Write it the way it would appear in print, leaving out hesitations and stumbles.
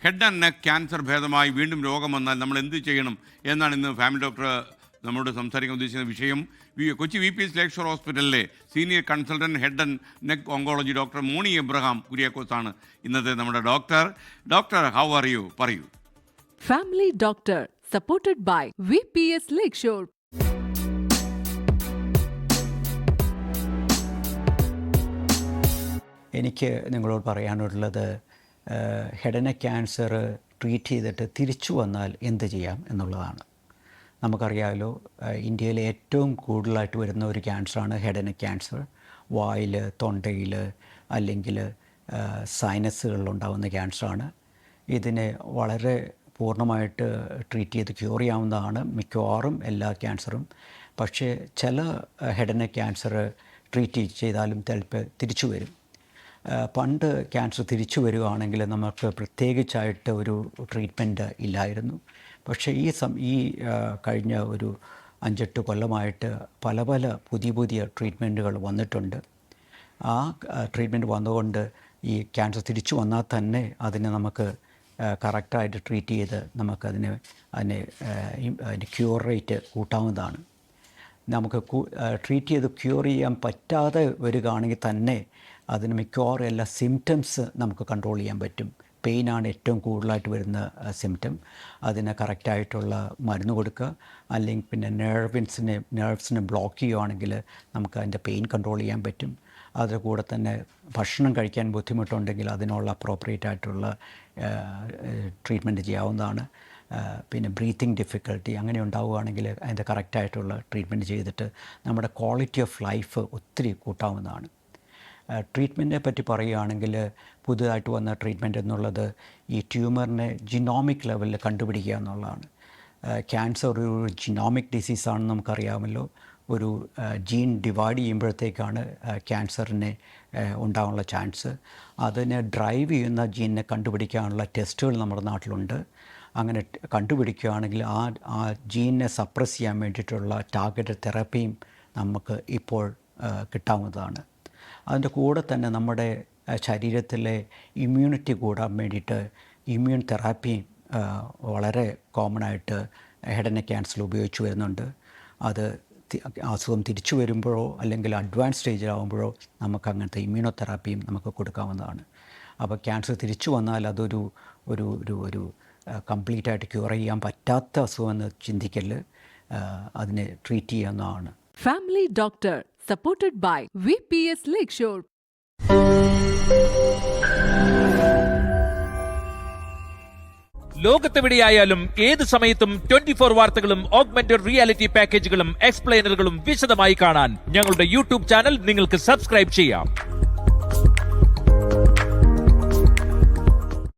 Head and neck cancer ഭേദമായി വീണ്ടും രോഗം വന്നാൽ നമ്മൾ എന്ത് ചെയ്യണം എന്നാണ് ഇന്ന് ഫാമിലി ഡോക്ടർ നമ്മളോട് സംസാരിക്കാൻ ഉദ്ദേശിക്കുന്ന വിഷയം. കൊച്ചി VPS ലേക്ക് ഷോർ ഹോസ്പിറ്റലിലെ senior consultant head and neck oncology doctor Moni Abraham കുര്യാക്കോസാണ് ഇന്നത്തെ നമ്മുടെ doctor. Doctor, how are you? പറയൂ. Family doctor supported by VPS lake shore. എനിക്ക് നിങ്ങളോട് പറയാനുള്ളത് head and neck cancer treat ചെയ്തിട്ട് തിരിച്ചു വന്നാൽ എന്ത് ചെയ്യാം എന്നുള്ളതാണ്. നമുക്കറിയാമല്ലോ, ഇന്ത്യയിലെ ഏറ്റവും കൂടുതലായിട്ട് വരുന്ന ഒരു ക്യാൻസറാണ് ഹെഡ് ആൻഡ് നെക്ക് ക്യാൻസർ. വായിൽ, തൊണ്ടയിൽ അല്ലെങ്കിൽ സൈനസുകളിലുണ്ടാകുന്ന ക്യാൻസറാണ്. ഇതിനെ വളരെ പൂർണ്ണമായിട്ട് ട്രീറ്റ് ചെയ്ത് ക്യൂർ ചെയ്യാവുന്നതാണ് മിക്കവാറും എല്ലാ ക്യാൻസറും. പക്ഷേ ചില head and neck cancer treat ചെയ്താലും ചിലപ്പോൾ തിരിച്ചു വരും. പണ്ട് ക്യാൻസർ തിരിച്ചു വരികയാണെങ്കിൽ നമുക്ക് പ്രത്യേകിച്ചായിട്ട് ഒരു ട്രീറ്റ്മെൻറ്റ് ഇല്ലായിരുന്നു. പക്ഷേ ഈ കഴിഞ്ഞ ഒരു 5-8 കൊല്ലമായിട്ട് പല പുതിയ ട്രീറ്റ്മെൻറ്റുകൾ വന്നിട്ടുണ്ട്. ആ ട്രീറ്റ്മെൻറ്റ് വന്നുകൊണ്ട് ഈ ക്യാൻസർ തിരിച്ചു വന്നാൽ തന്നെ അതിനെ നമുക്ക് കറക്റ്റായിട്ട് ട്രീറ്റ് ചെയ്ത് നമുക്കതിനെ ക്യൂർ റേറ്റ് കൂട്ടാവുന്നതാണ്. നമുക്ക് ട്രീറ്റ് ചെയ്ത് ക്യൂർ ചെയ്യാൻ പറ്റാതെ വരികയാണെങ്കിൽ തന്നെ അതിന് മിക്കവാറും എല്ലാ സിംറ്റംസ് നമുക്ക് കൺട്രോൾ ചെയ്യാൻ പറ്റും. പെയിനാണ് ഏറ്റവും കൂടുതലായിട്ട് വരുന്ന സിംറ്റം. അതിന് കറക്റ്റായിട്ടുള്ള മരുന്ന് കൊടുക്കുക, അല്ലെങ്കിൽ പിന്നെ നെർവ്സിനെ ബ്ലോക്ക് ചെയ്യുകയാണെങ്കിൽ നമുക്ക് അതിൻ്റെ പെയിൻ കൺട്രോൾ ചെയ്യാൻ പറ്റും. അതിൻ്റെ കൂടെ തന്നെ ഭക്ഷണം കഴിക്കാൻ ബുദ്ധിമുട്ടുണ്ടെങ്കിൽ അതിനുള്ള അപ്രോപ്രിയേറ്റ് ആയിട്ടുള്ള ട്രീറ്റ്മെൻറ്റ് ചെയ്യാവുന്നതാണ്. പിന്നെ ബ്രീത്തിങ് ഡിഫിക്കൽട്ടി അങ്ങനെ ഉണ്ടാവുകയാണെങ്കിൽ അതിൻ്റെ കറക്റ്റായിട്ടുള്ള ട്രീറ്റ്മെൻറ്റ് ചെയ്തിട്ട് നമ്മുടെ ക്വാളിറ്റി ഓഫ് ലൈഫ് ഒത്തിരി കൂട്ടാവുന്നതാണ്. ട്രീറ്റ്മെൻറ്റിനെ പറ്റി പറയുകയാണെങ്കിൽ പുതുതായിട്ട് വന്ന ട്രീറ്റ്മെൻറ്റ് എന്നുള്ളത് ഈ ട്യൂമറിനെ ജിനോമിക് ലെവലിൽ കണ്ടുപിടിക്കുക എന്നുള്ളതാണ്. ക്യാൻസർ ഒരു ജിനോമിക് ഡിസീസാണെന്ന് നമുക്കറിയാമല്ലോ. ഒരു ജീൻ ഡിവൈഡ് ചെയ്യുമ്പോഴത്തേക്കാണ് ക്യാൻസറിനെ ഉണ്ടാകാനുള്ള ചാൻസ്. അതിനെ ഡ്രൈവ് ചെയ്യുന്ന ജീനിനെ കണ്ടുപിടിക്കാനുള്ള ടെസ്റ്റുകൾ നമ്മുടെ നാട്ടിലുണ്ട്. അങ്ങനെ കണ്ടുപിടിക്കുകയാണെങ്കിൽ ആ ജീനിനെ സപ്രസ് ചെയ്യാൻ വേണ്ടിയിട്ടുള്ള ടാർഗറ്റഡ് തെറാപ്പിയും നമുക്ക് ഇപ്പോൾ കിട്ടാവുന്നതാണ്. അതിൻ്റെ കൂടെ തന്നെ നമ്മുടെ ശരീരത്തിലെ ഇമ്മ്യൂണിറ്റി കൂടാൻ വേണ്ടിയിട്ട് ഇമ്മ്യൂൺ തെറാപ്പിയും വളരെ കോമണായിട്ട് ഹെഡ് ആൻഡ് നെക്ക് ക്യാൻസറിൽ ഉപയോഗിച്ച് വരുന്നുണ്ട്. അത് അസുഖം തിരിച്ചു വരുമ്പോഴോ അല്ലെങ്കിൽ അഡ്വാൻസ് സ്റ്റേജിലാവുമ്പോഴോ നമുക്ക് അങ്ങനത്തെ ഇമ്മ്യൂണോ തെറാപ്പിയും നമുക്ക് കൊടുക്കാവുന്നതാണ്. അപ്പോൾ ക്യാൻസർ തിരിച്ചു വന്നാൽ അതൊരു ഒരു ഒരു ഒരു കംപ്ലീറ്റായിട്ട് ക്യൂർ ചെയ്യാൻ പറ്റാത്ത അസുഖമെന്ന് ചിന്തിക്കല്, അതിനെ ട്രീറ്റ് ചെയ്യാവുന്നതാണ്. Family doctor supported by VPS lake shore. ലോകത്തെവിടെയായാലും ഏത് സമയത്തും 24 വാർത്തകളും ഓഗ്മെന്റഡ് റിയാലിറ്റി പാക്കേജുകളും എക്സ്പ്ലെയിനറുകളും വിശദമായി കാണാൻ ഞങ്ങളുടെ YouTube ചാനൽ നിങ്ങൾക്ക് സബ്സ്ക്രൈബ് ചെയ്യാം.